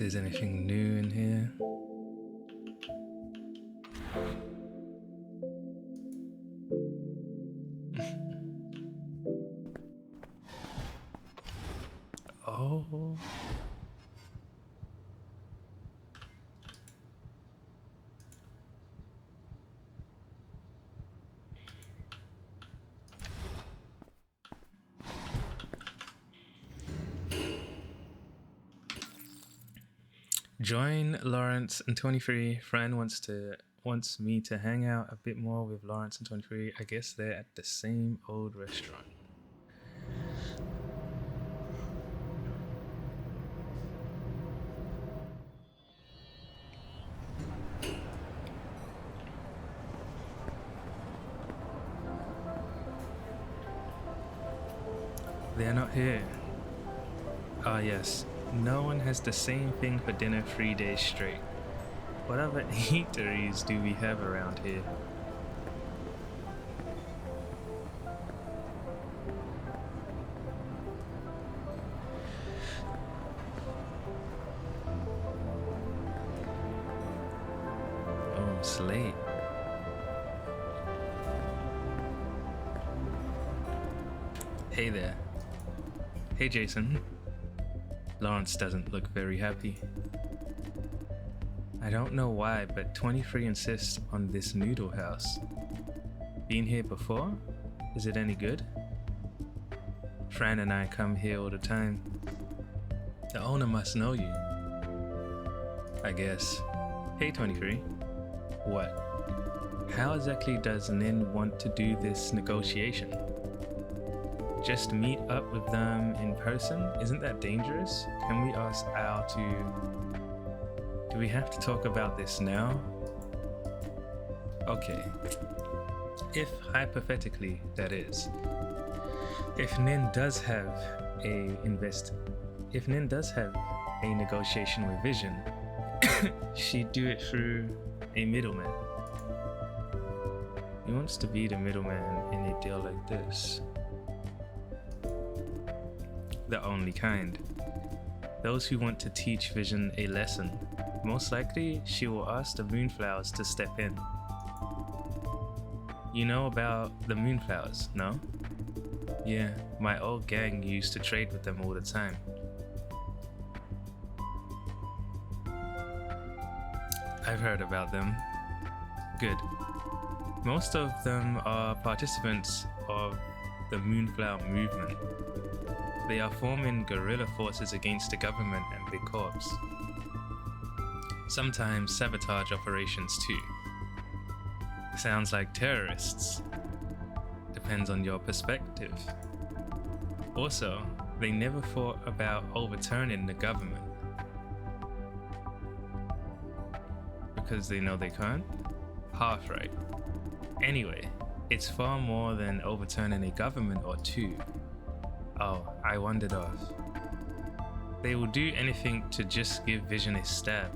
there's anything new in here. Oh. Join Lawrence and 23. Fran wants me to hang out a bit more with Lawrence and 23. I guess they're at the same old restaurant. They're not here. Ah, yes. No one has the same thing for dinner 3 days straight. What other eateries do we have around here? Oh, it's late. Hey there. Hey, Jason. Lawrence doesn't look very happy. I don't know why, but 23 insists on this noodle house. Been here before? Is it any good? Fran and I come here all the time. The owner must know you. I guess. Hey, 23. What? How exactly does Nin want to do this negotiation? Just meet up with them in person? Isn't that dangerous? Can we ask Al to... Do we have to talk about this now? Okay. If hypothetically, that is. If Nin does have a negotiation with Vision, she'd do it through a middleman. He wants to be the middleman in a deal like this. The only kind. Those who want to teach Vision a lesson. Most likely, she will ask the Moonflowers to step in. You know about the Moonflowers, no? Yeah, my old gang used to trade with them all the time. I've heard about them. Good. Most of them are participants of the Moonflower movement. They are forming guerrilla forces against the government and big corps. Sometimes sabotage operations too. Sounds like terrorists. Depends on your perspective. Also, they never thought about overturning the government. Because they know they can't? Half right. Anyway, it's far more than overturning a government or two. Oh, I wandered off. They will do anything to just give Vision a stab.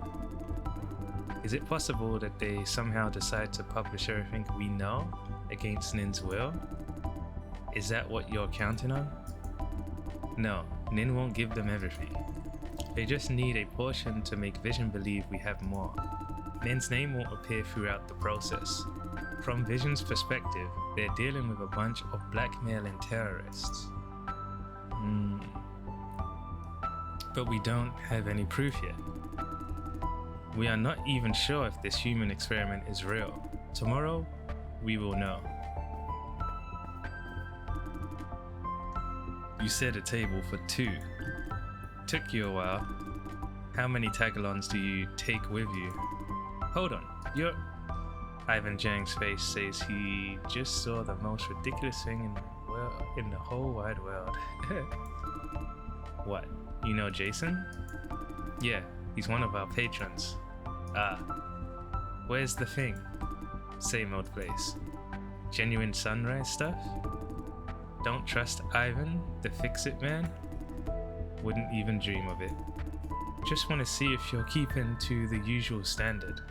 Is it possible that they somehow decide to publish everything we know against Nin's will? Is that what you're counting on? No, Nin won't give them everything. They just need a portion to make Vision believe we have more. Nin's name won't appear throughout the process. From Vision's perspective, they're dealing with a bunch of blackmailing terrorists. But we don't have any proof yet. We are not even sure if this human experiment is real. Tomorrow, we will know. You set a table for 2. Took you a while. How many tagalongs do you take with you? Hold on, you're... Ivan Zhang's face says he just saw the most ridiculous thing in the whole wide world. What? You know Jason? Yeah, he's one of our patrons. Ah, where's the thing? Same old place. Genuine sunrise stuff? Don't trust Ivan, the fix-it man? Wouldn't even dream of it. Just want to see if you're keeping to the usual standard.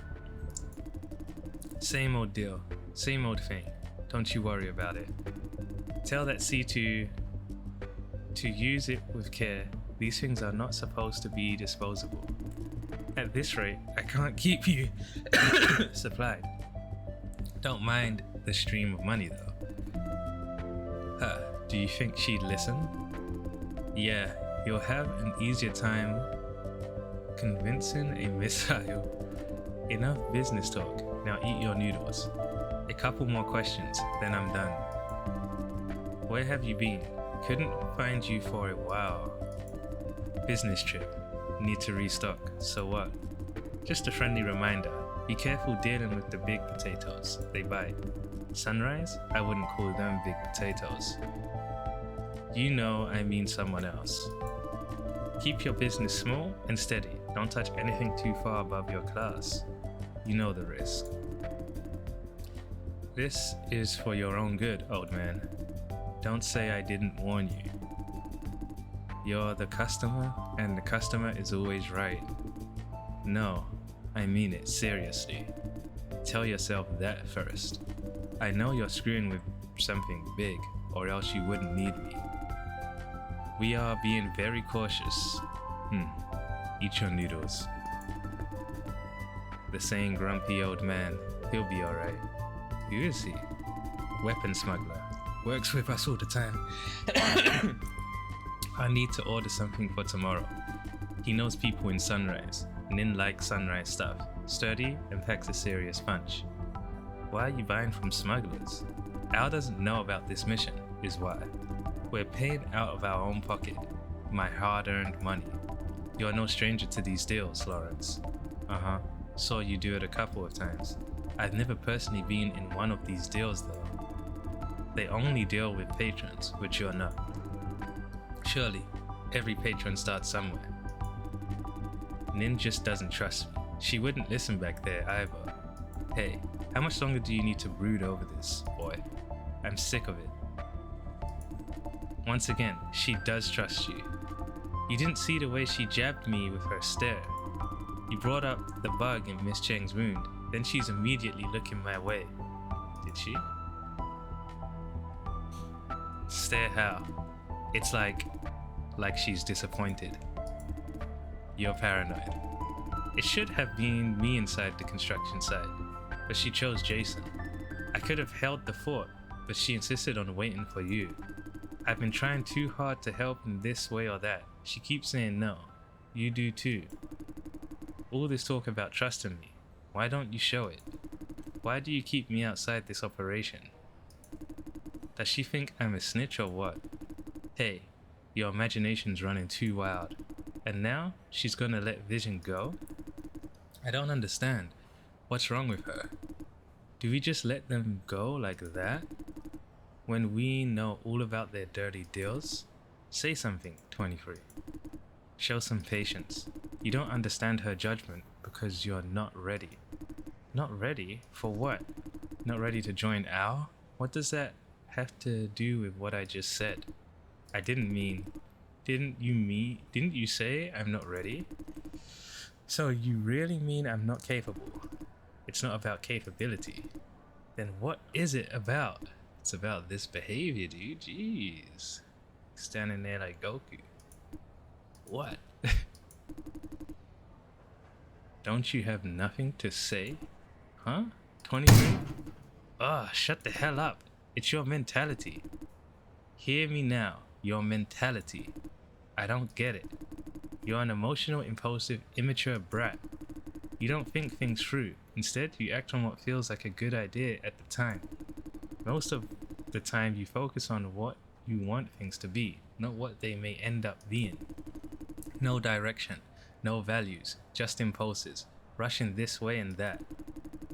Same old deal, same old thing. Don't you worry about it. Tell that C2 to use it with care. These things are not supposed to be disposable. At this rate, I can't keep you supplied. Don't mind the stream of money though. Do you think she'd listen? Yeah, you'll have an easier time convincing a missile. Enough business talk, now eat your noodles. A couple more questions, then I'm done. Where have you been? Couldn't find you for a while. Business trip. Need to restock. So what? Just a friendly reminder. Be careful dealing with the big potatoes. They bite. Sunrise? I wouldn't call them big potatoes. You know I mean someone else. Keep your business small and steady. Don't touch anything too far above your class. You know the risk. This is for your own good, old man. Don't say I didn't warn you. You're the customer, and the customer is always right. No, I mean it seriously. Tell yourself that first. I know you're screwing with something big, or else you wouldn't need me. We are being very cautious. Eat your noodles. The same grumpy old man. He'll be alright. Who is he? Weapon smuggler. Works with us all the time. I need to order something for tomorrow. He knows people in Sunrise. Nin likes Sunrise stuff. Sturdy and packs a serious punch. Why are you buying from smugglers? Al doesn't know about this mission, is why. We're paying out of our own pocket. My hard-earned money. You're no stranger to these deals, Lawrence. Saw you do it a couple of times. I've never personally been in one of these deals though. They only deal with patrons, which you're not. Surely, every patron starts somewhere. Nin just doesn't trust me. She wouldn't listen back there either. Hey, how much longer do you need to brood over this, boy? I'm sick of it. Once again, she does trust you. You didn't see the way she jabbed me with her stare. You brought up the bug in Miss Cheng's wound, then she's immediately looking my way. Did she? Stare how? It's like she's disappointed. You're paranoid. It should have been me inside the construction site, but she chose Jason. I could have held the fort, but she insisted on waiting for you. I've been trying too hard to help in this way or that. She keeps saying no. You do too. All this talk about trusting me. Why don't you show it? Why do you keep me outside this operation? Does she think I'm a snitch or what? Hey, your imagination's running too wild. And now she's gonna let Vision go? I don't understand. What's wrong with her? Do we just let them go like that? When we know all about their dirty deals? Say something, 23. Show some patience. You don't understand her judgment because you're not ready. Not ready? For what? Not ready to join Al? What does that have to do with what I just said? I didn't mean... Didn't you say I'm not ready? So you really mean I'm not capable? It's not about capability. Then what is it about? It's about this behavior, dude. Jeez. Standing there like Goku. What? Don't you have nothing to say? Huh? 23? Shut the hell up. It's your mentality. Hear me now. Your mentality. I don't get it. You're an emotional, impulsive, immature brat. You don't think things through. Instead, you act on what feels like a good idea at the time. Most of the time, you focus on what you want things to be, not what they may end up being. No direction, no values, just impulses, rushing this way and that.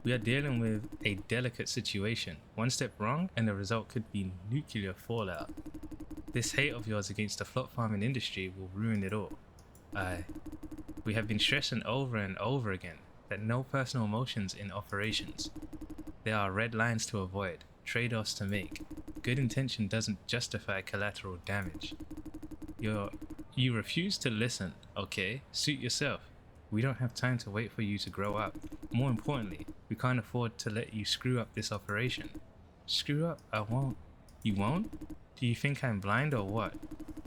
We are dealing with a delicate situation. One step wrong and the result could be nuclear fallout. This hate of yours against the flop farming industry will ruin it all. We have been stressing over and over again that no personal emotions in operations. There are red lines to avoid, trade-offs to make. Good intention doesn't justify collateral damage. You refuse to listen, okay? Suit yourself. We don't have time to wait for you to grow up. More importantly, we can't afford to let you screw up this operation. Screw up? I won't. You won't? Do you think I'm blind or what?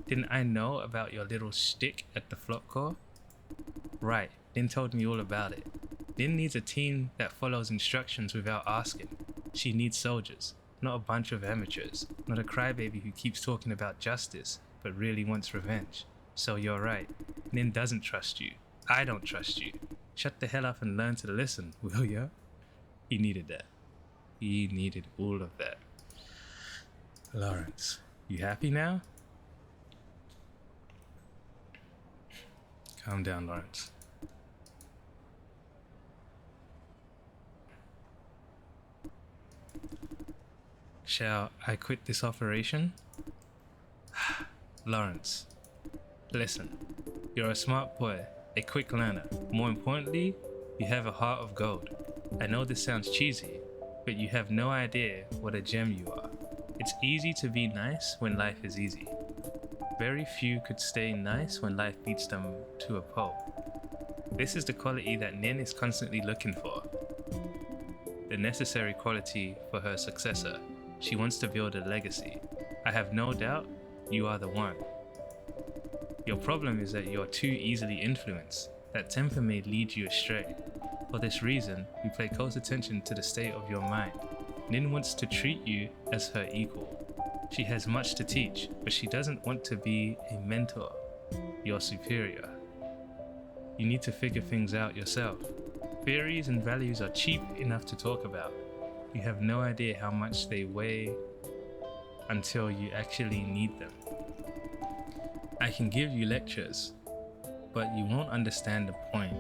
Didn't I know about your little shtick at the Flop Corps? Right, Nin told me all about it. Nin needs a team that follows instructions without asking. She needs soldiers, not a bunch of amateurs, not a crybaby who keeps talking about justice, but really wants revenge. So you're right. Nin doesn't trust you. I don't trust you. Shut the hell up and learn to listen, will ya? He needed that. He needed all of that. Lawrence, you happy now? Calm down, Lawrence. Shall I quit this operation? Lawrence, listen. You're a smart boy, a quick learner. More importantly, you have a heart of gold. I know this sounds cheesy, but you have no idea what a gem you are. It's easy to be nice when life is easy. Very few could stay nice when life beats them to a pulp. This is the quality that Nin is constantly looking for. The necessary quality for her successor. She wants to build a legacy. I have no doubt you are the one. Your problem is that you're too easily influenced. That temper may lead you astray. For this reason, we pay close attention to the state of your mind. Nin wants to treat you as her equal. She has much to teach, but she doesn't want to be a mentor, your superior. You need to figure things out yourself. Theories and values are cheap enough to talk about. You have no idea how much they weigh until you actually need them. I can give you lectures, but you won't understand the point.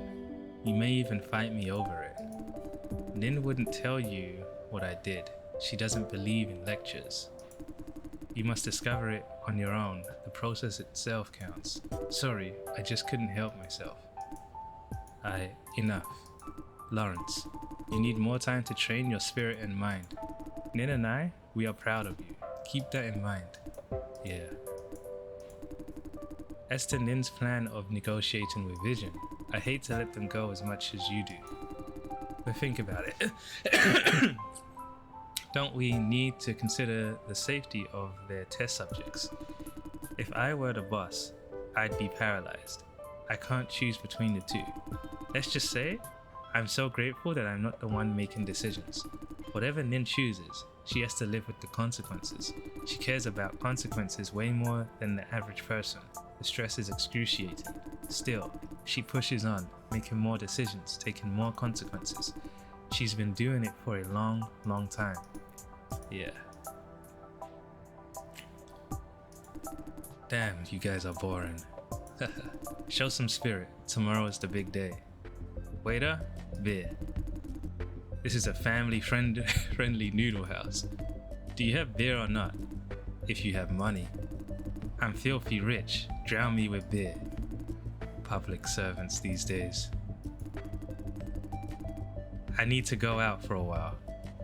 You may even fight me over it. Nin wouldn't tell you what I did. She doesn't believe in lectures. You must discover it on your own. The process itself counts. Sorry, I just couldn't help myself. Enough. Lawrence, you need more time to train your spirit and mind. Nin and I, we are proud of you. Keep that in mind. Yeah. As to Nin's plan of negotiating with Vision, I hate to let them go as much as you do. But think about it. Don't we need to consider the safety of their test subjects? If I were the boss, I'd be paralyzed. I can't choose between the two. Let's just say, I'm so grateful that I'm not the one making decisions. Whatever Nin chooses, she has to live with the consequences. She cares about consequences way more than the average person. The stress is excruciating. Still, she pushes on, making more decisions, taking more consequences. She's been doing it for a long, long time. Yeah. Damn, you guys are boring. Show some spirit. Tomorrow is the big day. Waiter, beer. This is a family-friendly noodle house. Do you have beer or not? If you have money. I'm filthy rich. Drown me with beer. Public servants these days. I need to go out for a while.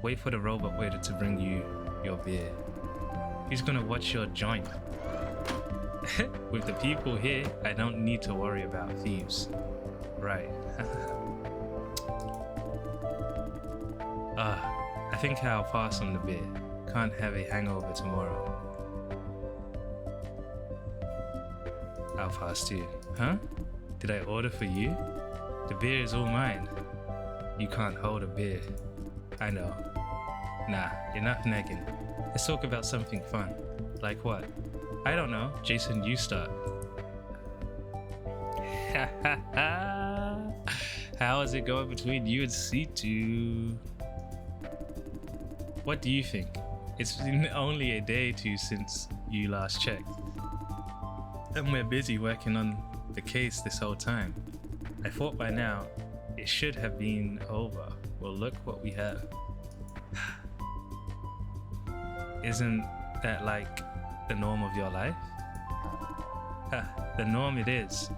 Wait for the robot waiter to bring you your beer. Who's gonna watch your joint? With the people here, I don't need to worry about thieves. Right. I think I'll pass on the beer. Can't have a hangover tomorrow. I'll pass too. Huh? Did I order for you? The beer is all mine. You can't hold a beer. I know. Nah, enough nagging. Let's talk about something fun. Like what? I don't know. Jason, you start. How is it going between you and C2? What do you think? It's been only a day or two since you last checked. And we're busy working on the case this whole time. I thought by now it should have been over. Well, look what we have. Isn't that like the norm of your life? The norm it is.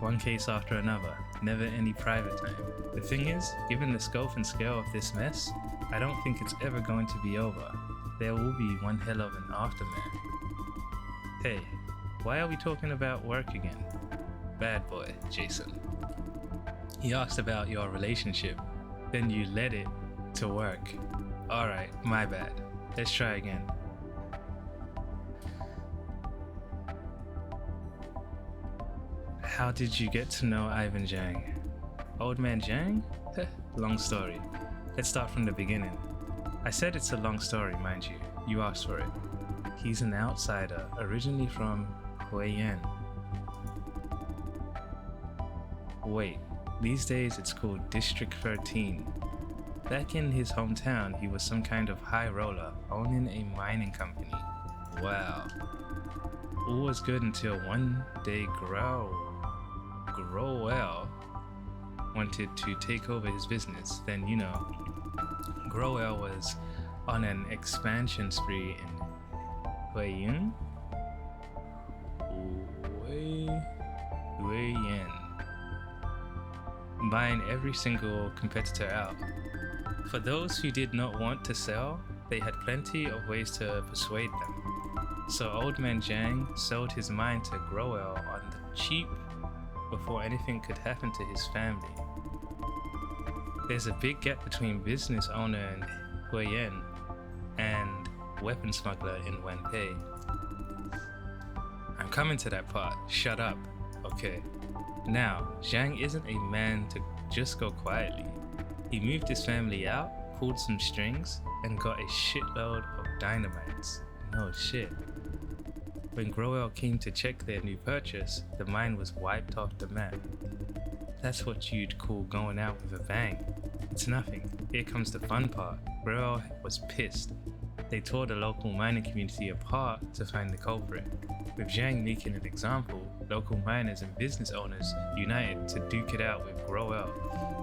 One case after another, never any private time. The thing is, given the scope and scale of this mess, I don't think it's ever going to be over. There will be one hell of an aftermath. Hey, why are we talking about work again? Bad boy, Jason. He asked about your relationship, then you led it to work. Alright, my bad. Let's try again. How did you get to know Ivan Zhang? Old Man Jiang? Long story. Let's start from the beginning. I said it's a long story, mind you. You asked for it. He's an outsider, originally from Huiyan. Wait, these days it's called District 13. Back in his hometown, he was some kind of high roller, owning a mining company. Wow. All was good until one day Growell wanted to take over his business. Then, Growell was on an expansion spree in Huiyan. Buying every single competitor out. For those who did not want to sell, they had plenty of ways to persuade them. So Old Man Jiang sold his mine to Growell on the cheap before anything could happen to his family. There's a big gap between business owner in Huiyan and weapon smuggler in Wenpei. I'm coming to that part. Shut up. Okay. Now, Jiang isn't a man to just go quietly. He moved his family out, pulled some strings, and got a shitload of dynamites. No shit. When Growell came to check their new purchase, the mine was wiped off the map. That's what you'd call going out with a bang. It's nothing. Here comes the fun part. Growell was pissed. They tore the local mining community apart to find the culprit. With Jiang making an example, local miners and business owners united to duke it out with Growell.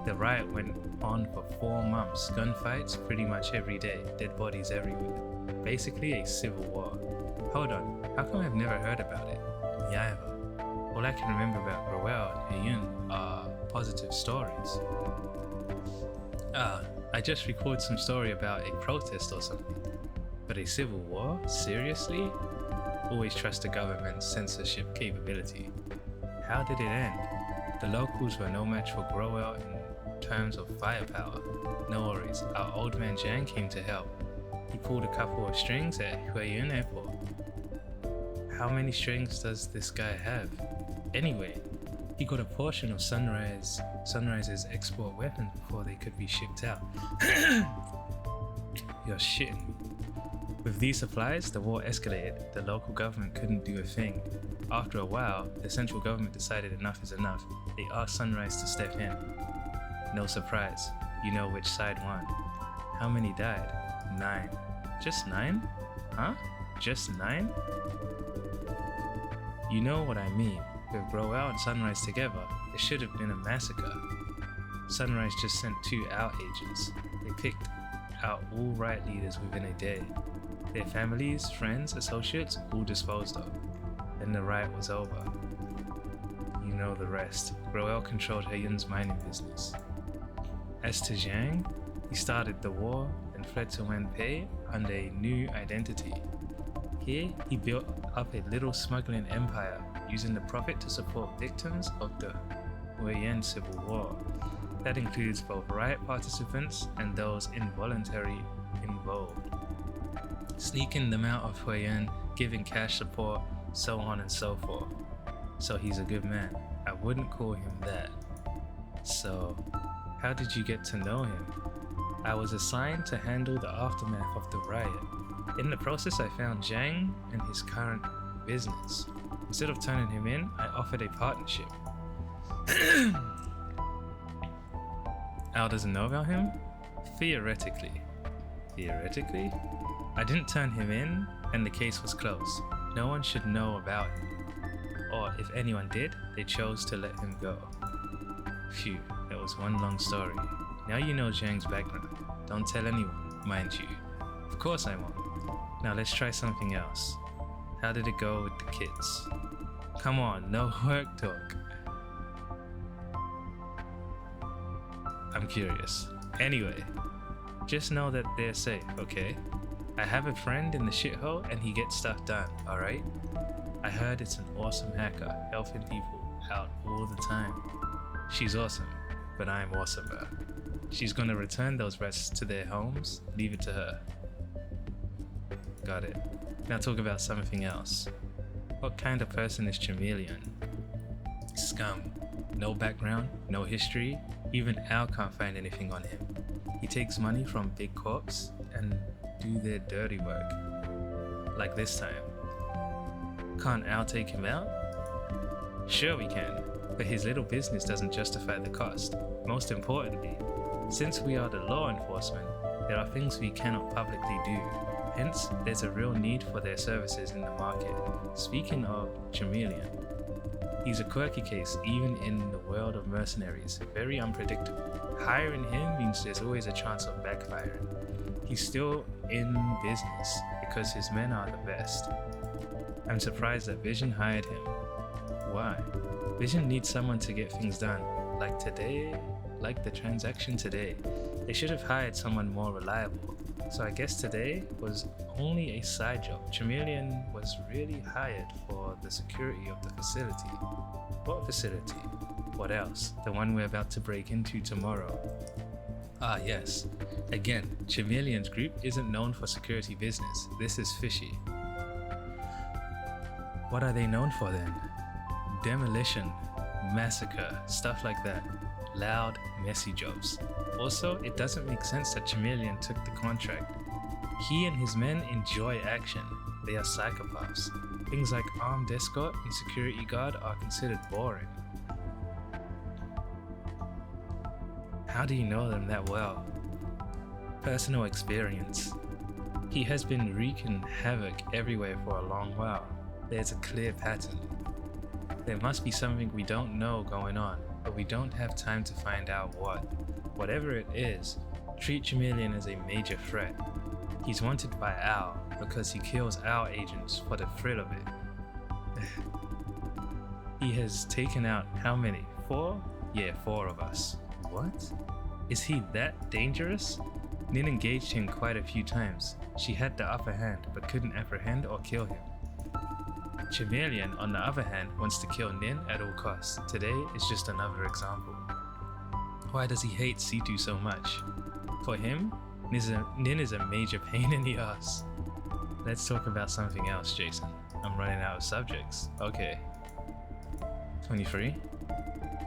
The riot went on for 4 months, gunfights pretty much every day, dead bodies everywhere. Basically a civil war. Hold on, how come I've never heard about it? Me either. All I can remember about Growell and Huiyan are positive stories. I just recorded some story about a protest or something. But a civil war? Seriously? Always trust the government's censorship capability. How did it end? The locals were no match for Growell in terms of firepower. No worries, our Old Man Jiang came to help. He pulled a couple of strings at Huiyan Airport. How many strings does this guy have? Anyway, he got a portion of Sunrise's export weapons before they could be shipped out. You're shitting me. With these supplies, the war escalated. The local government couldn't do a thing. After a while, the central government decided enough is enough. They asked Sunrise to step in. No surprise, you know which side won. How many died? 9. Just 9? Huh? Just 9? You know what I mean. With Growell and Sunrise together, it should have been a massacre. Sunrise just sent 2 out agents. They picked out all riot leaders within a day. Their families, friends, associates, all disposed of. Then the riot was over. You know the rest. Growell controlled Huiyan's mining business. As to Jiang, he started the war and fled to Wenpei under a new identity. Here, he built up a little smuggling empire, using the profit to support victims of the Huiyan Civil War. That includes both riot participants and those involuntarily involved. Sneaking them out of Huiyan, giving cash support, so on and so forth. So he's a good man. I wouldn't call him that. So, how did you get to know him? I was assigned to handle the aftermath of the riot. In the process, I found Jiang and his current business. Instead of turning him in, I offered a partnership. Al doesn't know about him? Theoretically. Theoretically? I didn't turn him in, and the case was closed. No one should know about him. Or if anyone did, they chose to let him go. Phew, that was one long story. Now you know Jiang's background. Don't tell anyone, mind you. Of course I won't. Now let's try something else. How did it go with the kids? Come on, no work talk. I'm curious. Anyway, just know that they're safe, okay? I have a friend in the shithole and he gets stuff done, alright? I heard it's an awesome hacker, helping people out all the time. She's awesome, but I'm awesomer. She's gonna return those rats to their homes, leave it to her. Got it. Now talk about something else. What kind of person is Chameleon? Scum. No background, no history, Even Al can't find anything on him. He takes money from big corps and do their dirty work. Like this time. Can't Al take him out? Sure we can, but his little business doesn't justify the cost. Most importantly, since we are the law enforcement, there are things we cannot publicly do. Hence, there's a real need for their services in the market. Speaking of Chameleon, he's a quirky case even in the world of mercenaries, very unpredictable. Hiring him means there's always a chance of backfiring. He's still in business because his men are the best. I'm surprised that Vision hired him. Why? Vision needs someone to get things done. Like today, like the transaction today. They should have hired someone more reliable. So I guess today was only a side job. Chameleon was really hired for the security of the facility. What facility? What else? The one we're about to break into tomorrow. Ah yes. Again, Chameleon's group isn't known for security business. This is fishy. What are they known for then? Demolition, massacre, stuff like that. Loud, messy jobs. Also, it doesn't make sense that Chameleon took the contract. He and his men enjoy action. They are psychopaths. Things like armed escort and security guard are considered boring. How do you know them that well? Personal experience. He has been wreaking havoc everywhere for a long while. There's a clear pattern. There must be something we don't know going on, but we don't have time to find out what. Whatever it is, treat Chameleon as a major threat. He's wanted by Al because he kills our agents for the thrill of it. He has taken out how many? 4? Yeah, 4 of us. What? Is he that dangerous? Nin engaged him quite a few times. She had the upper hand but couldn't apprehend or kill him. Chameleon, on the other hand, wants to kill Nin at all costs. Today is just another example. Why does he hate C2 so much? For him, Nin is a major pain in the ass. Let's talk about something else, Jason. I'm running out of subjects. Okay. 23.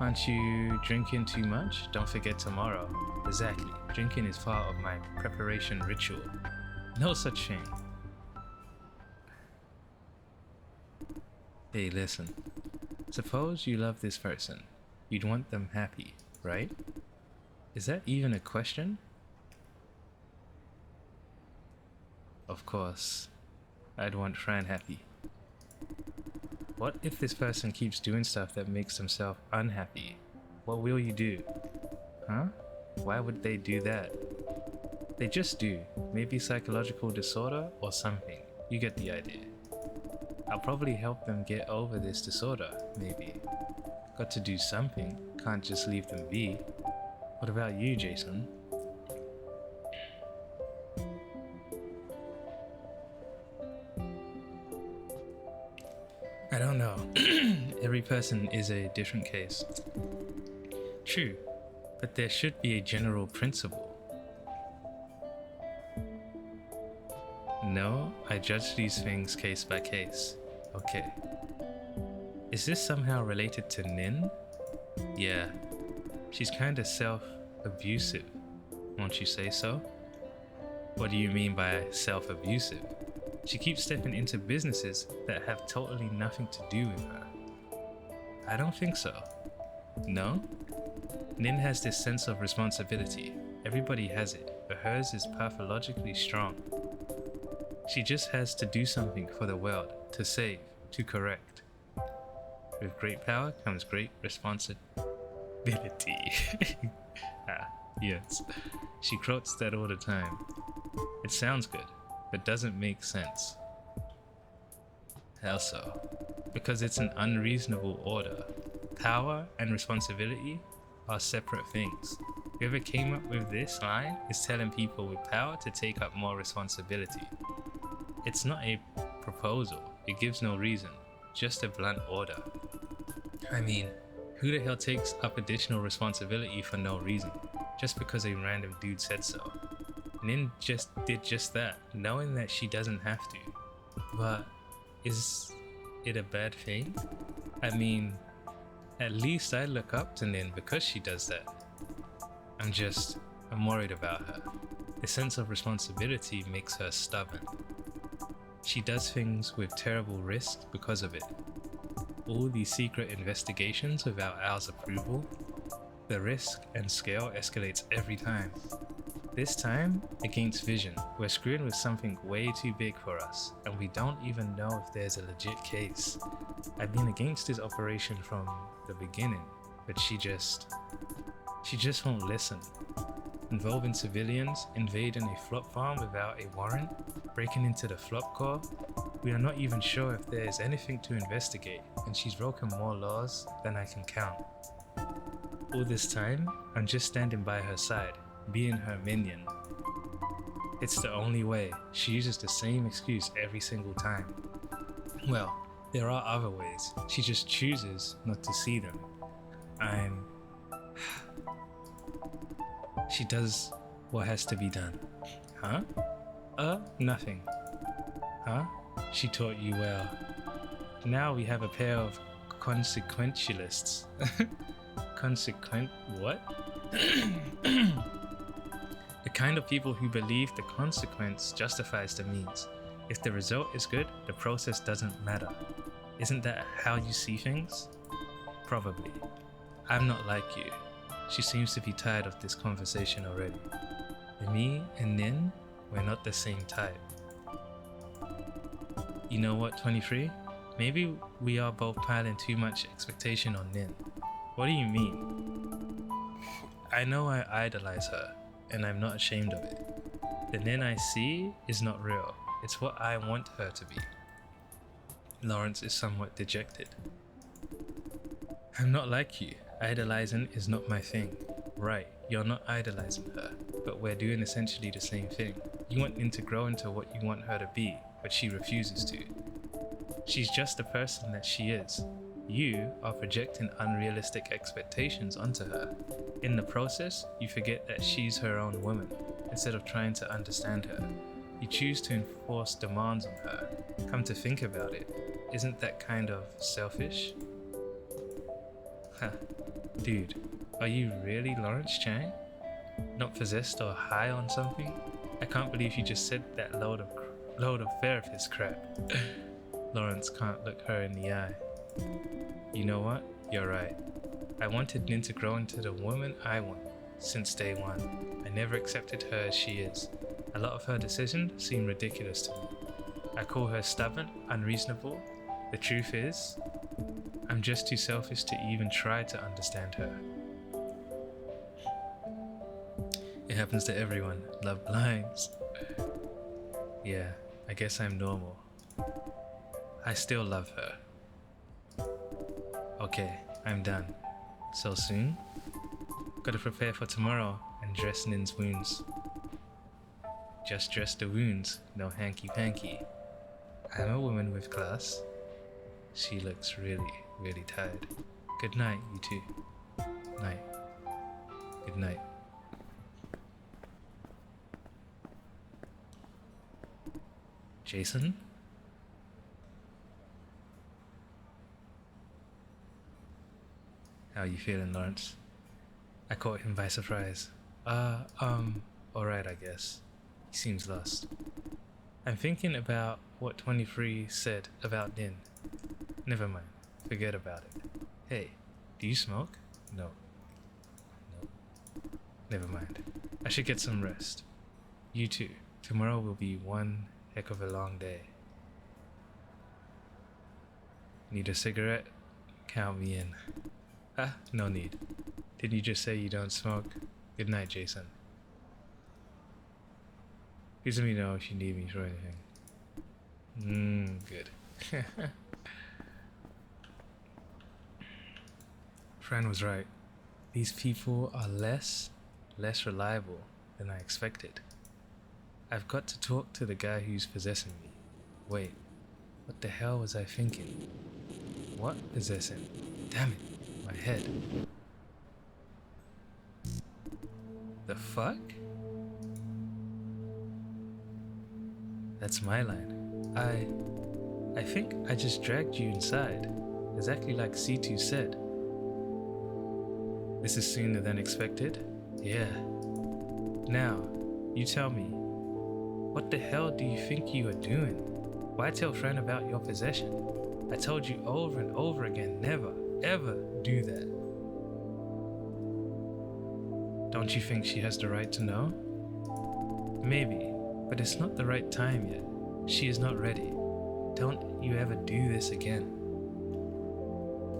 Aren't you drinking too much? Don't forget tomorrow. Exactly. Drinking is part of my preparation ritual. No such thing. Hey, listen. Suppose you love this person. You'd want them happy, right? Is that even a question? Of course. I'd want Fran happy. What if this person keeps doing stuff that makes themselves unhappy? What will you do? Huh? Why would they do that? They just do. Maybe psychological disorder or something. You get the idea. I'll probably help them get over this disorder, maybe. Got to do something. Can't just leave them be. What about you, Jason? I don't know. Every person is a different case. True, but there should be a general principle. No, I judge these things case by case. Okay. Is this somehow related to Nin? Yeah. She's kinda self-abusive. Won't you say so? What do you mean by self-abusive? She keeps stepping into businesses that have totally nothing to do with her. I don't think so. No? Nin has this sense of responsibility. Everybody has it, but hers is pathologically strong. She just has to do something for the world, to save, to correct. With great power comes great responsibility. Yes. She quotes that all the time. It sounds good, but doesn't make sense. How so? Because it's an unreasonable order. Power and responsibility are separate things. Whoever came up with this line is telling people with power to take up more responsibility. It's not a proposal, it gives no reason, just a blunt order. I mean, who the hell takes up additional responsibility for no reason, just because a random dude said so? Nin just did just that, knowing that she doesn't have to. But is it a bad thing? I mean, at least I look up to Nin because she does that. I'm worried about her. The sense of responsibility makes her stubborn. She does things with terrible risk because of it. All these secret investigations without Al's approval, the risk and scale escalates every time. This time, against Vision, we're screwing with something way too big for us, and we don't even know if there's a legit case. I've been against this operation from the beginning, but she just won't listen. Involving civilians, invading a flop farm without a warrant, breaking into the flop core. We are not even sure if there is anything to investigate, and she's broken more laws than I can count. All this time, I'm just standing by her side, being her minion. It's the only way. She uses the same excuse every single time. Well, there are other ways. She just chooses not to see them. She does what has to be done. Huh? Nothing. Huh? She taught you well. Now we have a pair of consequentialists. What? The kind of people who believe the consequence justifies the means. If the result is good, the process doesn't matter. Isn't that how you see things? Probably. I'm not like you. She seems to be tired of this conversation already. Me and Nin, we're not the same type. You know what, 23? Maybe we are both piling too much expectation on Nin. What do you mean? I know I idolize her, and I'm not ashamed of it. The Nin I see is not real. It's what I want her to be. Lawrence is somewhat dejected. I'm not like you. Idolizing is not my thing. Right, you're not idolizing her, but we're doing essentially the same thing. You want Nin to grow into what you want her to be, but she refuses to. She's just the person that she is. You are projecting unrealistic expectations onto her. In the process, you forget that she's her own woman. Instead of trying to understand her, you choose to enforce demands on her. Come to think about it, isn't that kind of selfish? Huh. Dude, are you really Lawrence Chang? Not possessed or high on something? I can't believe you just said that load of therapist crap. Lawrence can't look her in the eye. You know what? You're right. I wanted Nin to grow into the woman I want since day one. I never accepted her as she is. A lot of her decisions seem ridiculous to me. I call her stubborn, unreasonable. The truth is, I'm just too selfish to even try to understand her. It happens to everyone. Love blinds. Yeah, I guess I'm normal. I still love her. Okay, I'm done. So soon? Gotta prepare for tomorrow and dress Nin's wounds. Just dress the wounds, no hanky-panky. I'm a woman with class. She looks really, really tired. Good night, you two. Night. Good night. Jason? How you feeling, Lawrence? I caught him by surprise. Alright, I guess. He seems lost. I'm thinking about what 23 said about Nin. Never mind. Forget about it. Hey, do you smoke? No. Never mind. I should get some rest. You too. Tomorrow will be one heck of a long day. Need a cigarette? Count me in. No need. Didn't you just say you don't smoke? Good night, Jason. Please let me know if you need me for anything. Good. Fran was right. These people are less reliable than I expected. I've got to talk to the guy who's possessing me. Wait, what the hell was I thinking? What possessing? Damn it, my head. The fuck? That's my line. I think I just dragged you inside, exactly like C2 said. This is sooner than expected. Yeah. Now, you tell me, what the hell do you think you are doing? Why tell Fran about your possession? I told you over and over again, never, ever do that. Don't you think she has the right to know? Maybe, but it's not the right time yet. She is not ready. Don't you ever do this again.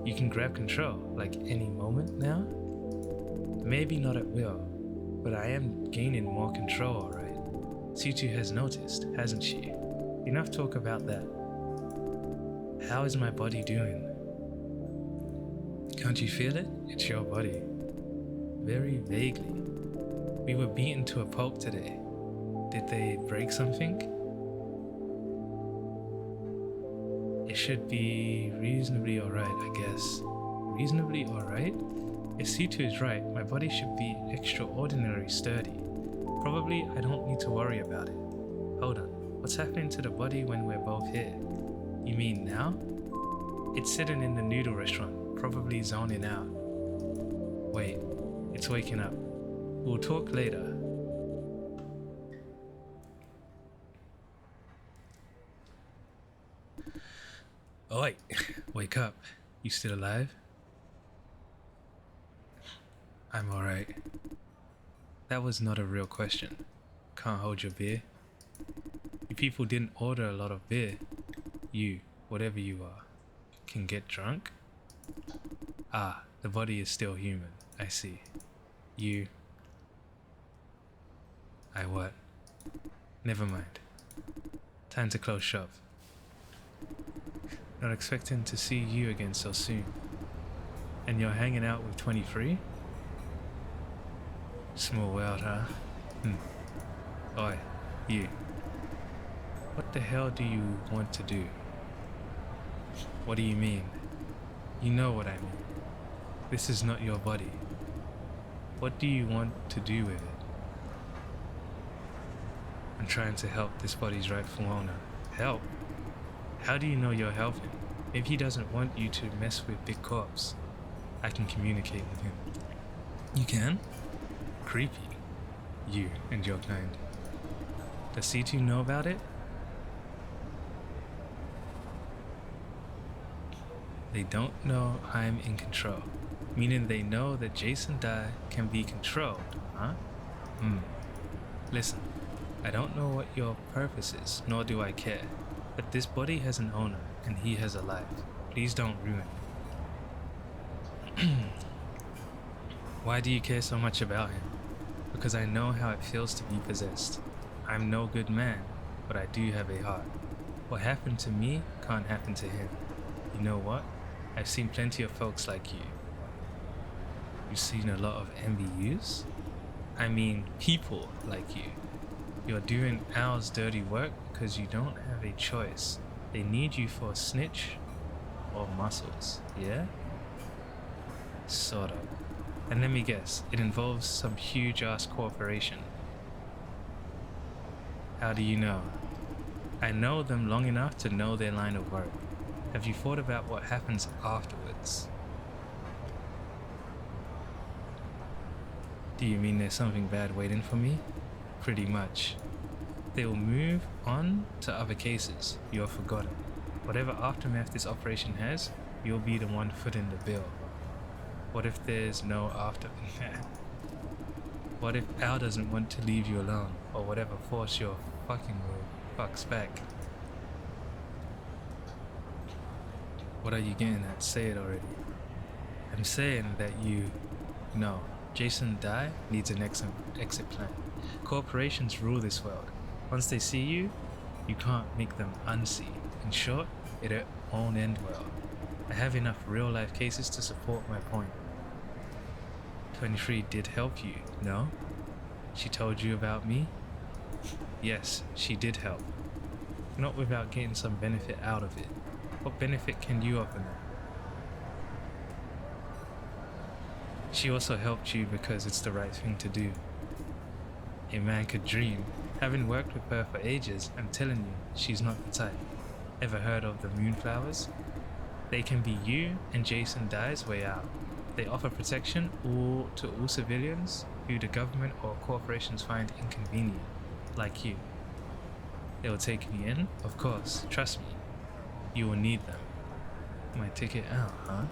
You can grab control, like any moment now? Maybe not at will, but I am gaining more control, alright? C2 has noticed, hasn't she? Enough talk about that. How is my body doing? Can't you feel it? It's your body. Very vaguely. We were beaten to a pulp today. Did they break something? It should be reasonably alright, I guess. Reasonably alright? If C2 is right, my body should be extraordinarily sturdy. Probably I don't need to worry about it. Hold on, what's happening to the body when we're both here? You mean now? It's sitting in the noodle restaurant, probably zoning out. Wait, it's waking up. We'll talk later. Oi, wake up. You still alive? I'm alright. That was not a real question. Can't hold your beer. You people didn't order a lot of beer. You, whatever you are, can get drunk? Ah, the body is still human. I see. You... I what? Never mind. Time to close shop. Not expecting to see you again so soon. And you're hanging out with 23? Small world, huh? Oi, you. What the hell do you want to do? What do you mean? You know what I mean. This is not your body. What do you want to do with it? I'm trying to help this body's rightful owner. Help? How do you know you're helping? If he doesn't want you to mess with Big Corpse, I can communicate with him. You can? Creepy. You and your kind. Does C2 know about it? They don't know I'm in control. Meaning they know that Jason Dye can be controlled, huh? Listen, I don't know what your purpose is, nor do I care. But this body has an owner, and he has a life. Please don't ruin it. Why do you care so much about him? Because I know how it feels to be possessed. I'm no good man, but I do have a heart. What happened to me can't happen to him. You know what? I've seen plenty of folks like you. You've seen a lot of MBUs? I mean, people like you. You're doing Al's dirty work because you don't have a choice. They need you for snitch or muscles, yeah? Sort of. And let me guess, it involves some huge-ass corporation. How do you know? I know them long enough to know their line of work. Have you thought about what happens afterwards? Do you mean there's something bad waiting for me? Pretty much. They will move on to other cases. You're forgotten. Whatever aftermath this operation has, you'll be the one footing the bill. What if there's no aftermath? What if Al doesn't want to leave you alone, or whatever force you're fucking with fucks back? What are you getting at? Say it already. I'm saying that no. Jason Dye needs an exit plan. Corporations rule this world. Once they see you, you can't make them unsee. In short, it won't end well. I have enough real-life cases to support my point. 23 did help you, no? She told you about me? Yes, she did help. Not without getting some benefit out of it. What benefit can you offer now? She also helped you because it's the right thing to do. A man could dream. Having worked with her for ages, I'm telling you, she's not the type. Ever heard of the Moonflowers? They can be you and Jason Dye's way out. They offer protection to all civilians who the government or corporations find inconvenient, like you. They will take me in, of course, trust me. You will need them. My ticket out, huh?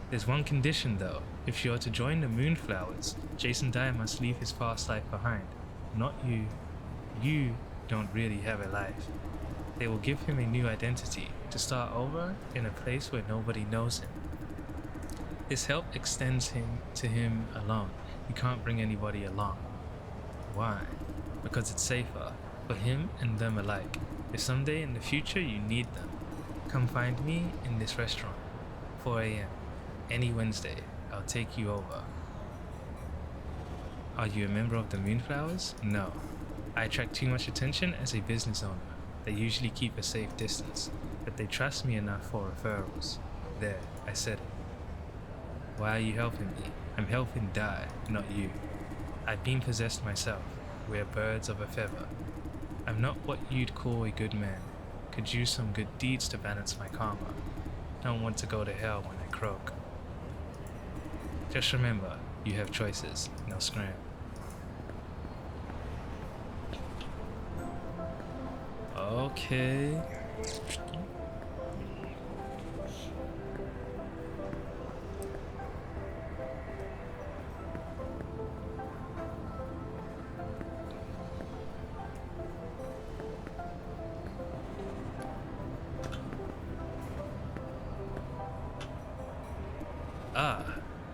There's one condition though. If you're to join the Moonflowers, Jason Dye must leave his past life behind. Not you. You don't really have a life. They will give him a new identity to start over in a place where nobody knows him. This help extends to him alone. You can't bring anybody along. Why? Because it's safer for him and them alike. If someday in the future you need them, come find me in this restaurant, 4 a.m. any Wednesday. I'll take you over. Are you a member of the Moonflowers? No. I attract too much attention as a business owner. They usually keep a safe distance, but they trust me enough for referrals. There, I said it. Why are you helping me? I'm helping Dye, not you. I've been possessed myself. We're birds of a feather. I'm not what you'd call a good man. Could use some good deeds to balance my karma. Don't want to go to hell when I croak. Just remember, you have choices, no scram. Okay.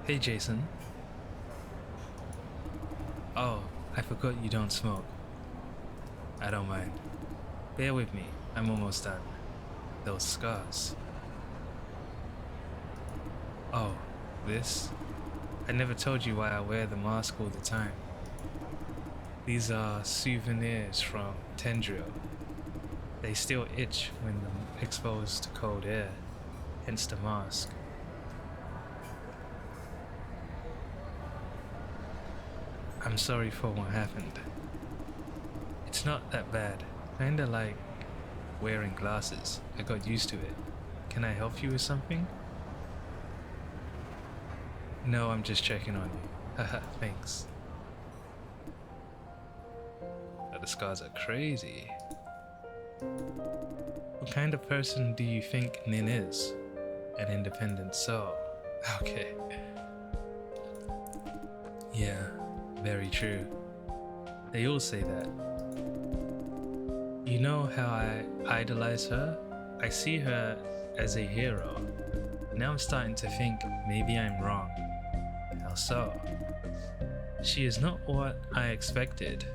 Hey Jason. Oh, I forgot you don't smoke. I don't mind. Bear with me, I'm almost done. Those scars. Oh, this? I never told you why I wear the mask all the time. These are souvenirs from Tendril. They still itch when exposed to cold air, hence the mask. I'm sorry for what happened. It's not that bad. Kinda like wearing glasses. I got used to it. Can I help you with something? No, I'm just checking on you. Haha, thanks. Oh, the scars are crazy. What kind of person do you think Nin is? An independent soul. Okay. Yeah. Very true. They all say that. You know how I idolize her? I see her as a hero. Now I'm starting to think maybe I'm wrong. How so? She is not what I expected.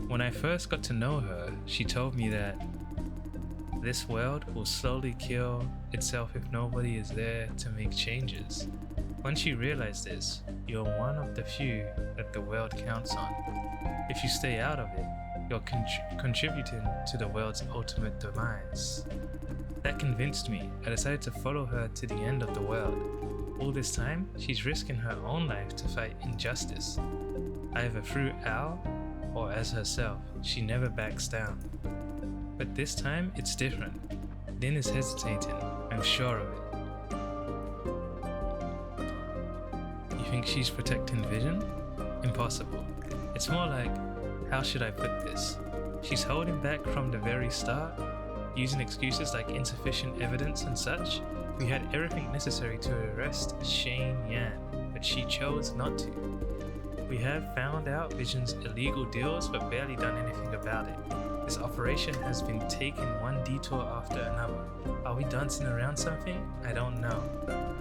When I first got to know her, she told me that this world will slowly kill itself if nobody is there to make changes. Once you realize this, you're one of the few that the world counts on. If you stay out of it, you're contributing to the world's ultimate demise. That convinced me. I decided to follow her to the end of the world. All this time, she's risking her own life to fight injustice. Either through Al or as herself, she never backs down. But this time, it's different. Din is hesitating, I'm sure of it. You think she's protecting Vision? Impossible. It's more like, how should I put this? She's holding back from the very start, using excuses like insufficient evidence and such. We had everything necessary to arrest Shane Yan, but she chose not to. We have found out Vision's illegal deals, but barely done anything about it. This operation has been taking one detour after another. Are we dancing around something? I don't know.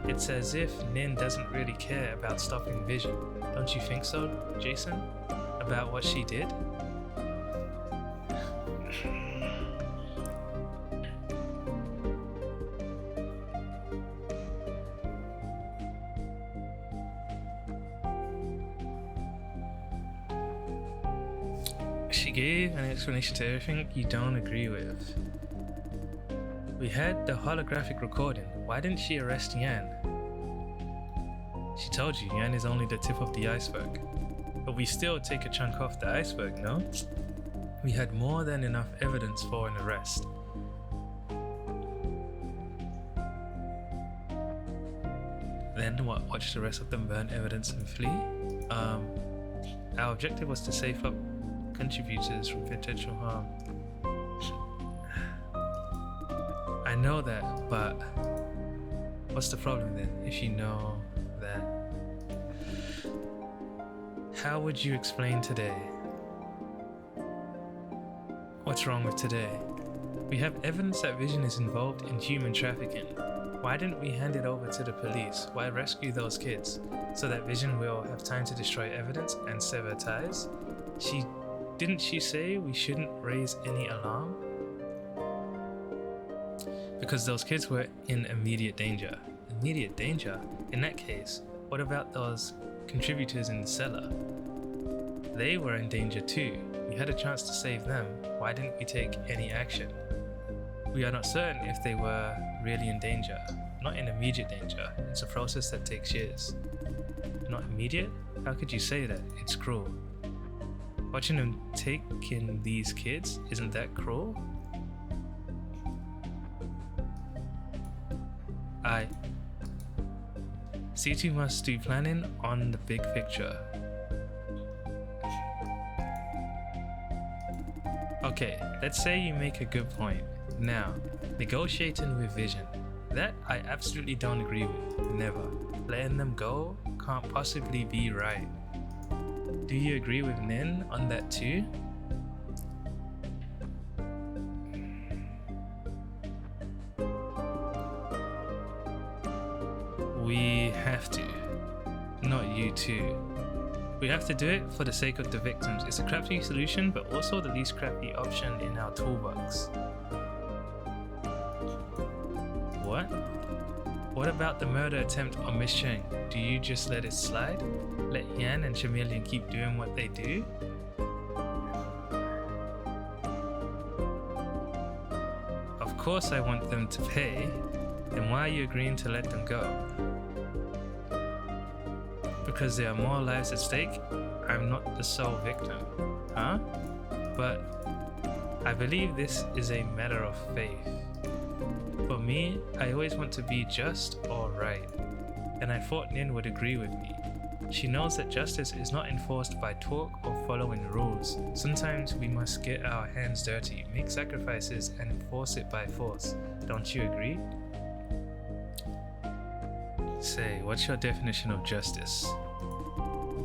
It's as if Nin doesn't really care about stopping Vision. Don't you think so, Jason? About what she did? She gave an explanation to everything you don't agree with. We had the holographic recording. Why didn't she arrest Yan? She told you Yan is only the tip of the iceberg. But we still take a chunk off the iceberg, no? We had more than enough evidence for an arrest. then watch the rest of them burn evidence and flee. Our objective was to save up contributors from potential harm. I know that, but what's the problem then, if you know that? How would you explain today? What's wrong with today? We have evidence that Vision is involved in human trafficking. Why didn't we hand it over to the police? Why rescue those kids? So that Vision will have time to destroy evidence and sever ties? Didn't she say we shouldn't raise any alarm? Because those kids were in immediate danger. Immediate danger? In that case, what about those contributors in the cellar? They were in danger too. We had a chance to save them. Why didn't we take any action? We are not certain if they were really in danger. Not in immediate danger. It's a process that takes years. Not immediate? How could you say that? It's cruel. Watching them take in these kids, isn't that cruel? C2 must do planning on the big picture. Okay, let's say you make a good point. Now, negotiating with Vision. That I absolutely don't agree with. Never. Letting them go can't possibly be right. Do you agree with Nin on that too? We have to. Not you too. We have to do it for the sake of the victims. It's a crappy solution, but also the least crappy option in our toolbox. What? What about the murder attempt on Miss Cheng? Do you just let it slide? Let Yan and Chameleon keep doing what they do? Of course I want them to pay. Then why are you agreeing to let them go? Because there are more lives at stake? I'm not the sole victim. Huh? But I believe this is a matter of faith. For me, I always want to be just or right. And I thought Nin would agree with me. She knows that justice is not enforced by talk or following rules. Sometimes we must get our hands dirty, make sacrifices, and enforce it by force. Don't you agree? Say, what's your definition of justice?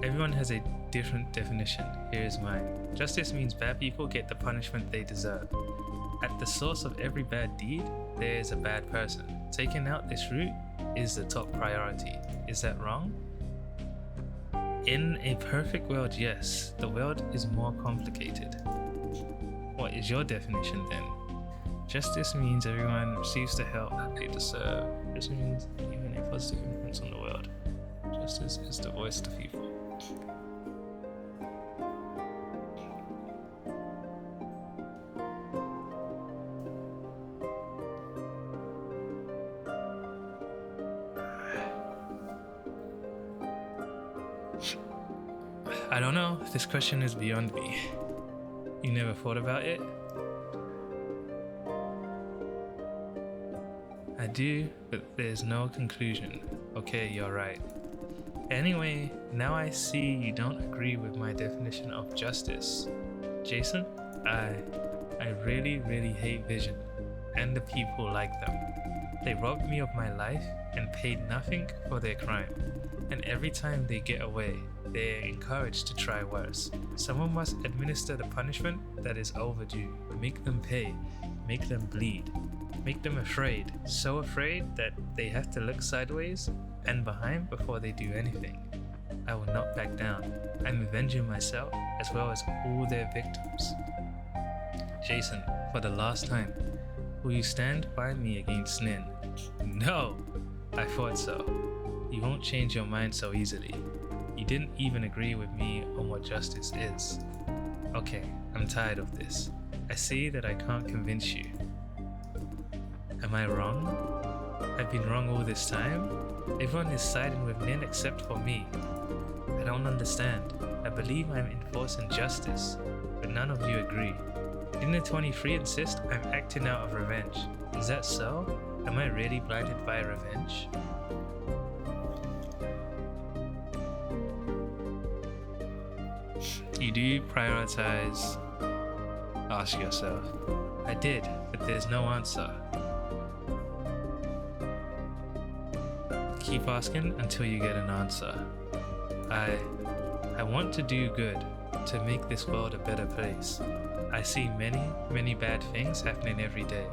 Everyone has a different definition. Here is mine. Justice means bad people get the punishment they deserve. At the source of every bad deed, there is a bad person. Taking out this root is the top priority. Is that wrong? In a perfect world, yes. The world is more complicated. What is your definition then? Justice means everyone receives the help that they deserve. This means even a positive influence on the world. Justice is the voice of the people. I don't know. This question is beyond me. You never thought about it? I do, but there's no conclusion. Okay, you're right. Anyway, now I see you don't agree with my definition of justice. Jason, I really hate Vision and the people like them. They robbed me of my life and paid nothing for their crime. And every time they get away, they're encouraged to try worse. Someone must administer the punishment that is overdue. Make them pay. Make them bleed. Make them afraid. So afraid that they have to look sideways and behind before they do anything. I will not back down. I'm avenging myself as well as all their victims. Jason, for the last time, will you stand by me against Nin? No! I thought so. You won't change your mind so easily. You didn't even agree with me on what justice is. Okay, I'm tired of this. I see that I can't convince you. Am I wrong? I've been wrong all this time? Everyone is siding with Nin except for me. I don't understand. I believe I'm enforcing justice, but none of you agree. Didn't the 23 insist I'm acting out of revenge? Is that so? Am I really blinded by revenge? You do prioritize. Ask yourself. I did, but there's no answer. Keep asking until you get an answer. I want to do good, to make this world a better place. I see many bad things happening every day,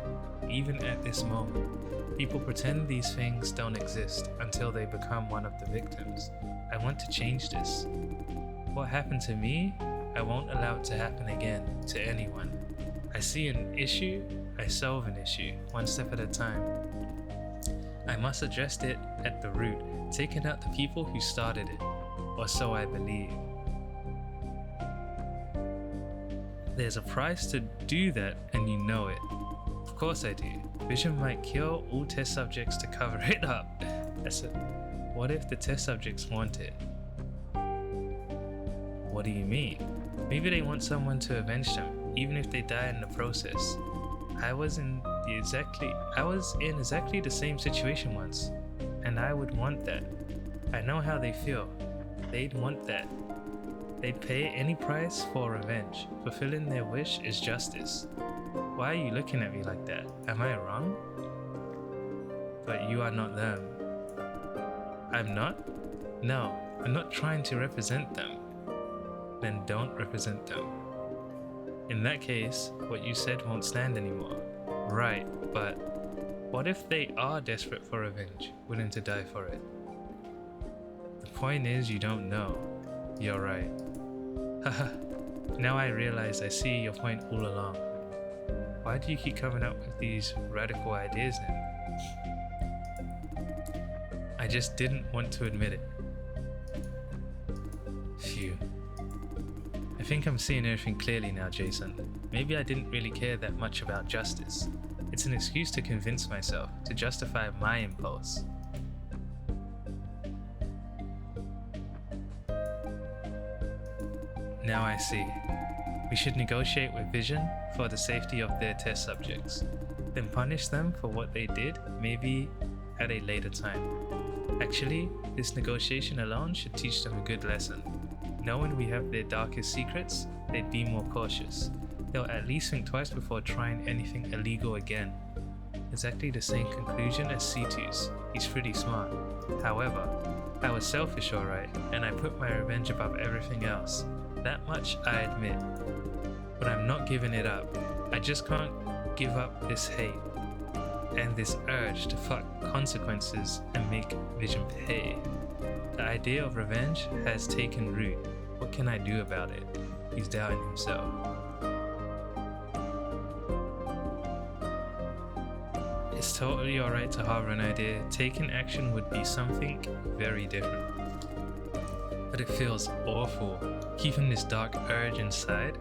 even at this moment. People pretend these things don't exist until they become one of the victims. I want to change this. What happened to me, I won't allow it to happen again to anyone. I see an issue, I solve an issue, one step at a time. I must address it at the root, taking out the people who started it, or so I believe. There's a price to do that, and you know it. Of course I do. Vision might kill all test subjects to cover it up. What if the test subjects want it? What do you mean? Maybe they want someone to avenge them, even if they die in the process. I was in exactly the same situation once, and I would want that. I know how they feel. They'd want that. They'd pay any price for revenge. Fulfilling their wish is justice. Why are you looking at me like that? Am I wrong? But you are not them. I'm not? No, I'm not trying to represent them. Then don't represent them. In that case, what you said won't stand anymore. Right, but what if they are desperate for revenge, willing to die for it? The point is, you don't know. You're right. Haha, now I realize I see your point all along. Why do you keep coming up with these radical ideas then? I just didn't want to admit it. Phew. I think I'm seeing everything clearly now, Jason. Maybe I didn't really care that much about justice. It's an excuse to convince myself, to justify my impulse. Now I see. We should negotiate with Vision for the safety of their test subjects, then punish them for what they did, maybe at a later time. Actually, this negotiation alone should teach them a good lesson. Knowing we have their darkest secrets, they'd be more cautious. They'll at least think twice before trying anything illegal again. Exactly the same conclusion as C2's. He's pretty smart. However, I was selfish alright, and I put my revenge above everything else. That much I admit. But I'm not giving it up. I just can't give up this hate and this urge to fuck consequences and make Vision pay. The idea of revenge has taken root. What can I do about it? He's doubting himself. It's totally alright to harbor an idea. Taking action would be something very different. But it feels awful, keeping this dark urge inside.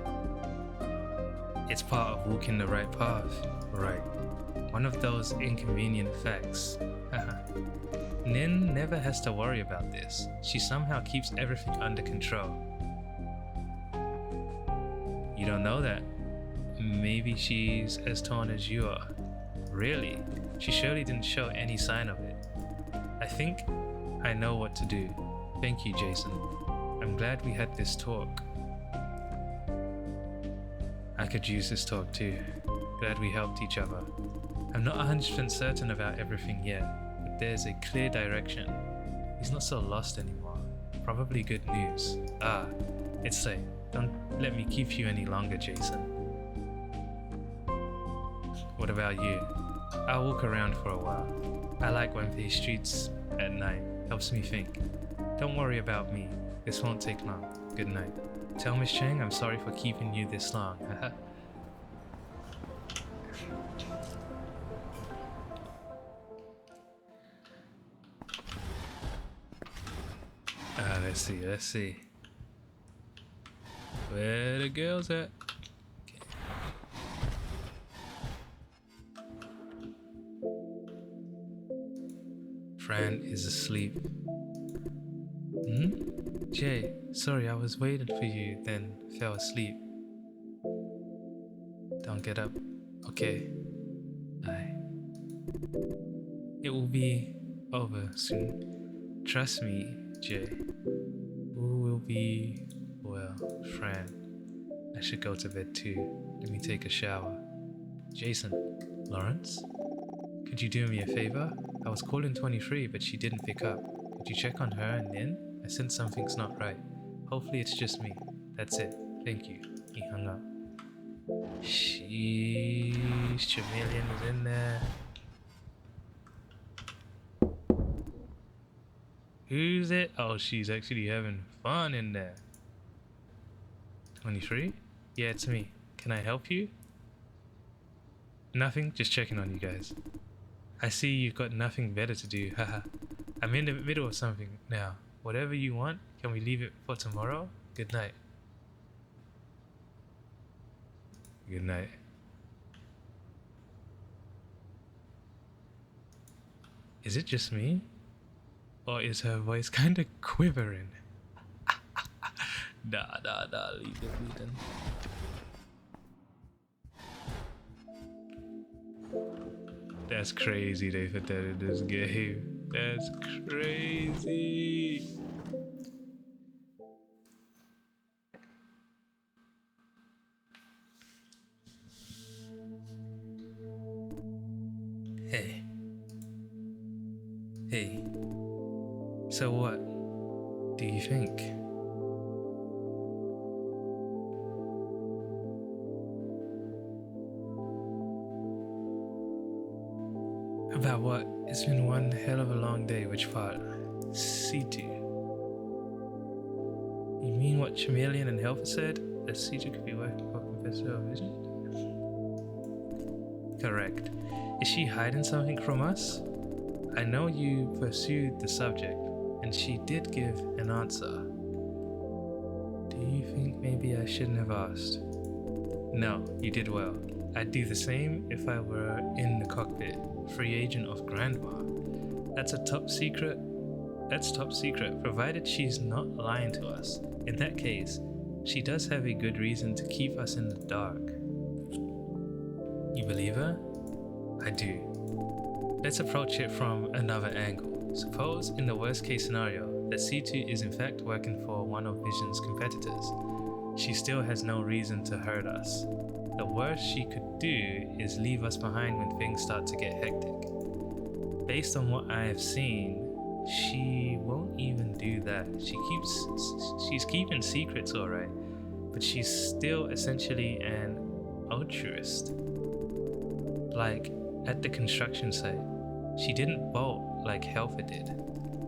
It's part of walking the right path, right? One of those inconvenient facts. Nin never has to worry about this. She somehow keeps everything under control. You don't know that. Maybe she's as torn as you are. Really? She surely didn't show any sign of it. I think I know what to do. Thank you, Jason. I'm glad we had this talk. I could use this talk too. Glad we helped each other. I'm not 100% certain about everything yet, but there's a clear direction. He's not so lost anymore. Probably good news. It's late. Don't let me keep you any longer, Jason. What about you? I'll walk around for a while. I like when these streets at night. Helps me think. Don't worry about me. This won't take long. Good night. Tell Miss Chang I'm sorry for keeping you this long. Let's see. Where the girls at? Okay. Fran is asleep. Jay, sorry, I was waiting for you, then fell asleep. Don't get up. Okay. Aye. It will be over soon. Trust me, Jay. We will be Well, Fran, I should go to bed too. Let me take a shower. Jason, Lawrence, could you do me a favor? I was calling 23, but she didn't pick up. Could you check on her and then? I sense something's not right. Hopefully it's just me. That's it. Thank you. He hung up. Sheesh, Chameleon is in there. Who's it? Oh, she's actually having fun in there. 23? Yeah, it's me. Can I help you? Nothing, just checking on you guys. I see you've got nothing better to do, haha. I'm in the middle of something now. Whatever you want, can we leave it for tomorrow? Good night. Good night. Is it just me? Or is her voice kinda quivering? Nah, leave it, Ethan. That's crazy they put that in this game. That's crazy. Hey. Hey. So what do you think? About what? It's been one hell of a long day. Which part? C2. You mean what Chameleon and Helper said? That C2 could be working for Professor Vision? Correct. Is she hiding something from us? I know you pursued the subject, and she did give an answer. Do you think maybe I shouldn't have asked? No, you did well. I'd do the same if I were in the cockpit. Free agent of Grandma. That's top secret, provided she's not lying to us. In that case, she does have a good reason to keep us in the dark. You believe her? I do. Let's approach it from another angle. Suppose, in the worst case scenario, that C2 is in fact working for one of Vision's competitors. She still has no reason to hurt us. The worst she could do is leave us behind when things start to get hectic. Based on what I have seen, she won't even do that. She's keeping secrets alright, but she's still essentially an altruist. Like at the construction site, she didn't bolt like Helfer did.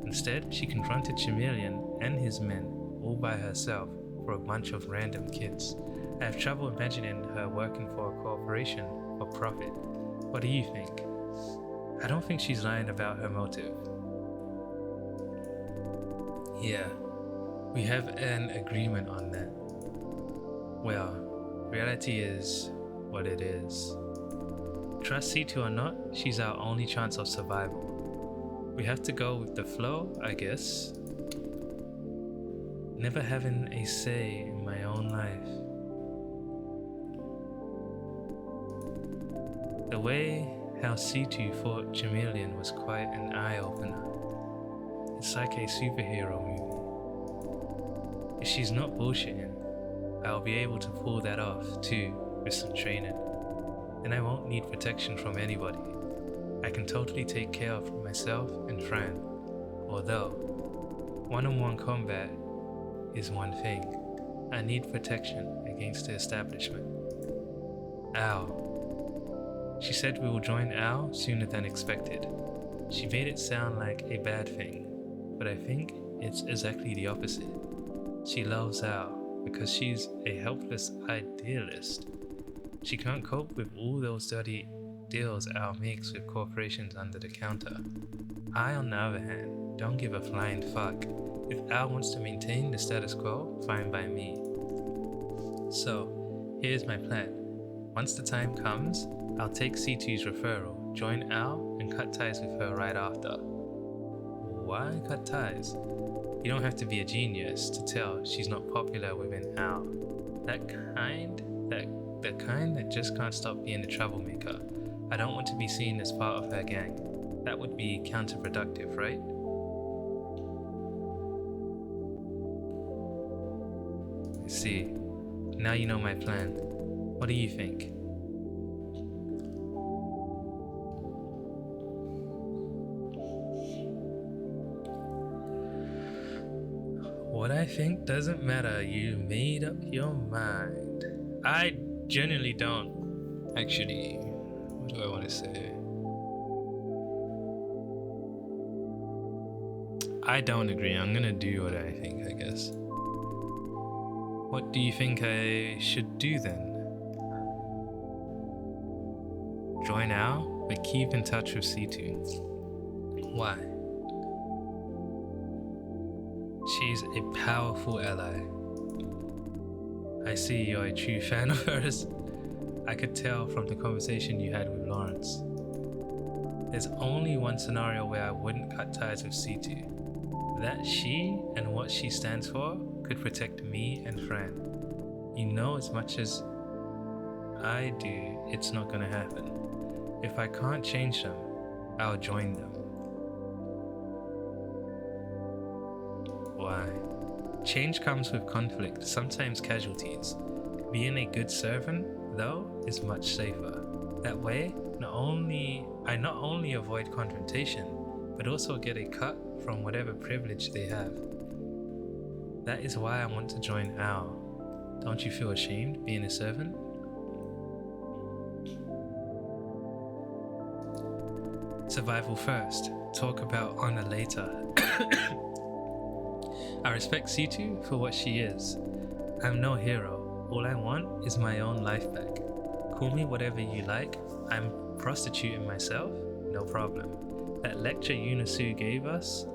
Instead, she confronted Chameleon and his men all by herself for a bunch of random kids. I have trouble imagining her working for a corporation for profit. What do you think? I don't think she's lying about her motive. Yeah, we have an agreement on that. Well, reality is what it is. Trust C2 or not, she's our only chance of survival. We have to go with the flow, I guess. Never having a say in my own life. The way how C2 fought Chameleon was quite an eye-opener. It's like a superhero movie. If she's not bullshitting, I'll be able to pull that off too with some training. And I won't need protection from anybody. I can totally take care of myself and Fran. Although, one-on-one combat is one thing. I need protection against the establishment. Ow. She said we will join Al sooner than expected. She made it sound like a bad thing, but I think it's exactly the opposite. She loves Al because she's a helpless idealist. She can't cope with all those dirty deals Al makes with corporations under the counter. I, on the other hand, don't give a flying fuck. If Al wants to maintain the status quo, fine by me. So, here's my plan. Once the time comes, I'll take C2's referral, join Al, and cut ties with her right after. Why cut ties? You don't have to be a genius to tell she's not popular within Al. The kind that just can't stop being a troublemaker. I don't want to be seen as part of her gang. That would be counterproductive, right? See, now you know my plan. What do you think? What I think doesn't matter. You made up your mind. I genuinely don't. Actually, what do I want to say? I don't agree. I'm gonna do what I think, I guess. What do you think I should do then? Join now, but keep in touch with C2. Why? She's a powerful ally. I see you're a true fan of hers. I could tell from the conversation you had with Lawrence. There's only one scenario where I wouldn't cut ties with C2. That she and what she stands for could protect me and Fran. You know as much as I do, it's not gonna happen. If I can't change them, I'll join them. Why? Change comes with conflict, sometimes casualties. Being a good servant, though, is much safer. That way, I not only avoid confrontation, but also get a cut from whatever privilege they have. That is why I want to join OWL. Don't you feel ashamed being a servant? Survival first, talk about honor later. I respect C2 for what she is. I'm no hero. All I want is my own life back. Call me whatever you like. I'm prostituting myself, no problem. That lecture Yunosu gave us,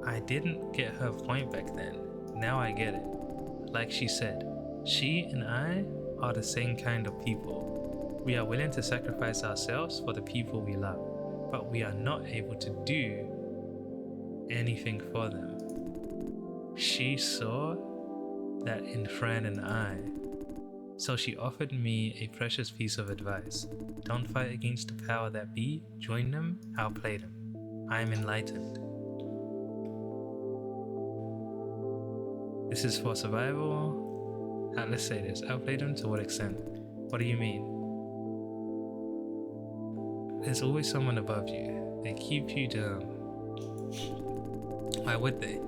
I didn't get her point back then. Now I get it. Like she said, she and I are the same kind of people. We are willing to sacrifice ourselves for the people we love, but we are not able to do anything for them. She saw that in Fran and I, so she offered me a precious piece of advice. Don't fight against the power that be, join them, outplay them. I am enlightened. This is for survival. Let's say this, outplay them to what extent? What do you mean? There's always someone above you. They keep you down. Why would they?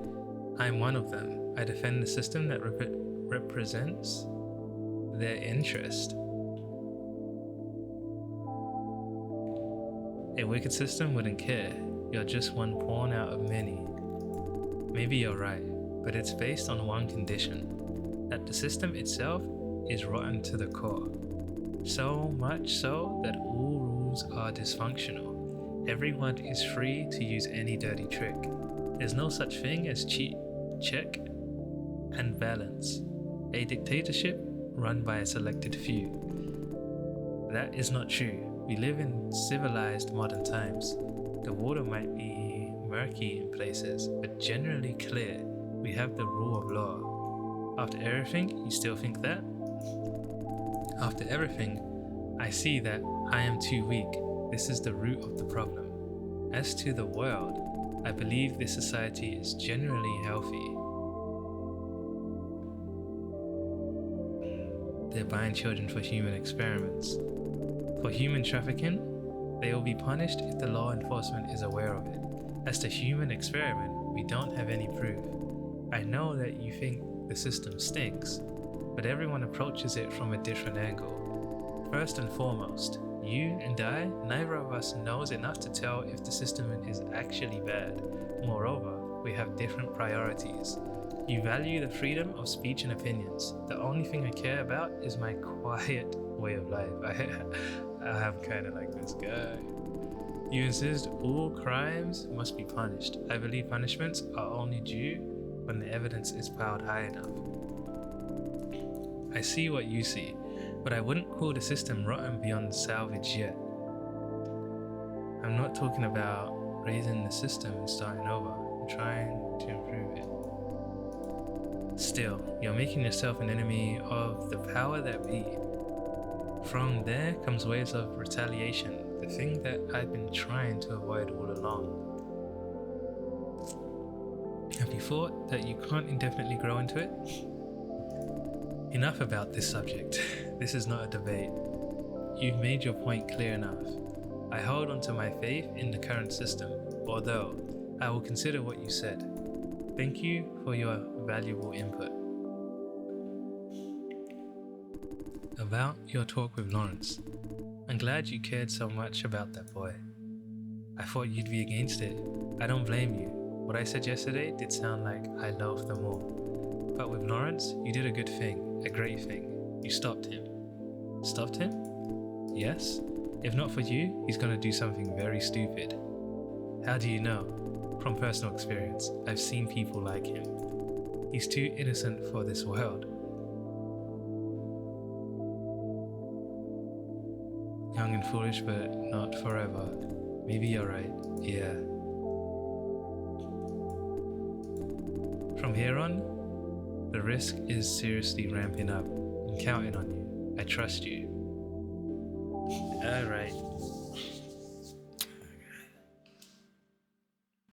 I'm one of them. I defend the system that represents their interest. A wicked system wouldn't care. You're just one pawn out of many. Maybe you're right, but it's based on one condition, that the system itself is rotten to the core. So much so that all rules are dysfunctional. Everyone is free to use any dirty trick. There's no such thing as cheat, check, and balance. A dictatorship run by a selected few. That is not true. We live in civilized modern times. The water might be murky in places, but generally clear. We have the rule of law. After everything, you still think that? After everything, I see that I am too weak. This is the root of the problem. As to the world, I believe this society is generally healthy. They're buying children for human experiments. For human trafficking, they will be punished if the law enforcement is aware of it. As to human experiment, we don't have any proof. I know that you think the system stinks, but everyone approaches it from a different angle. First and foremost, you and I, neither of us knows enough to tell if the system is actually bad. Moreover, we have different priorities. You value the freedom of speech and opinions. The only thing I care about is my quiet way of life. I'm kind of like this guy. You insist all crimes must be punished. I believe punishments are only due when the evidence is piled high enough. I see what you see, but I wouldn't call the system rotten beyond salvage yet. I'm not talking about raising the system and starting over. I'm trying to improve it. Still, you're making yourself an enemy of the power that be. From there comes waves of retaliation, the thing that I've been trying to avoid all along. Have you thought that you can't indefinitely grow into it? Enough about this subject. This is not a debate. You've made your point clear enough. I hold on to my faith in the current system, although I will consider what you said. Thank you for your valuable input. About your talk with Lawrence. I'm glad you cared so much about that boy. I thought you'd be against it. I don't blame you. What I said yesterday did sound like I loathed them all. But with Lawrence, you did a good thing, a great thing. You stopped him. Stopped him? Yes? If not for you, he's gonna do something very stupid. How do you know? From personal experience, I've seen people like him. He's too innocent for this world. Young and foolish, but not forever. Maybe you're right, yeah. From here on, the risk is seriously ramping up. I'm counting on you. I trust you. Alright.